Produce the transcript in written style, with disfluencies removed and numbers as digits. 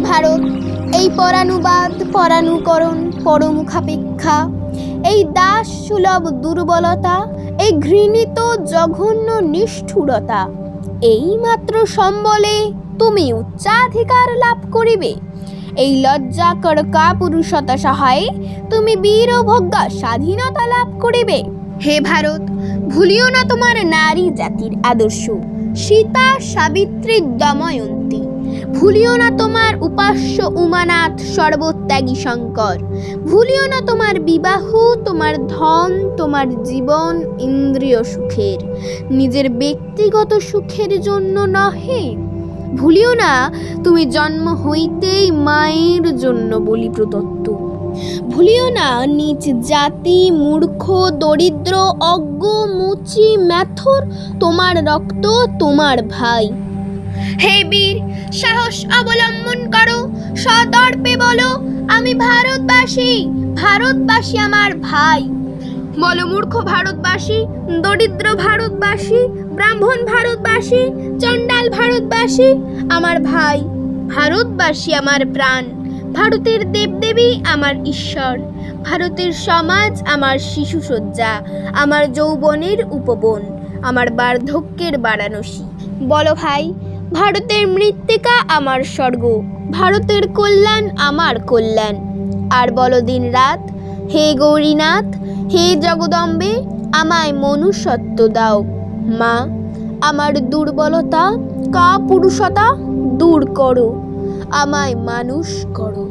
ভারত, এই পরানুবাদ, পরানুকরণ, পরমুখাপেক্ষা, এই দাস সুলভ দুর্বলতা, এই ঘৃণিত জঘন্য নিষ্ঠুরতা, এই মাত্র সম্বলে তুমি উচ্চাধিকার লাভ করিবে। এই লজ্জাকর কাপুরুষতা সহায়ে তুমি বীরভোগ্যা স্বাধীনতা লাভ করিবে। হে ভারত, ভুলিও না তোমার নারী জাতির আদর্শ, সীতা, সাবিত্রী, দময়ন্তী। ভুলিও না তোমার উপাস্য উমানাথ, সর্বত্যাগী শঙ্কর। ভুলিও না তোমার বিবাহ, তোমার ধন, তোমার জীবন ইন্দ্রিয় সুখের, নিজের ব্যক্তিগত সুখের জন্য নহে। ভুলিও না তুমি জন্ম হইতেই মায়ের জন্য বলি প্রদত্ত। ভুলিও না নিজ জাতি, মূর্খ, দরিদ্র, অজ্ঞ, মুচি, ম্যাথর, তোমার রক্ত, তোমার ভাই। হে বীর, সাহস অবলম্বন করো, সদর্পে বলো, আমি ভারতবাসী, ভারতবাসী আমার ভাই। বলো মূর্খ ভারতবাসী, দরিদ্র ভারতবাসী, ব্রাহ্মণ ভারতবাসী, চণ্ডাল ভারতবাসী, আমার ভাই। ভারতবাসী আমার প্রাণ, ভারতের দেবদেবী আমার ঈশ্বর, ভারতের সমাজ আমার শিশুসজ্জা, আমার যৌবনের উপবন, আমার বার্ধক্যের বারাণসী। বলো ভাই, ভারতের মৃত্তিকা আমার স্বর্গ, ভারতের কল্যাণ আমার কল্যাণ। আর বলো দিন রাত, হে গৌরীনাথ, হে জগদম্বে, আমায় মনুষ্যত্ব দাও। মা, আমার দুর্বলতা, কাপুরুষতা দূর করো, আমায় মানুষ করো।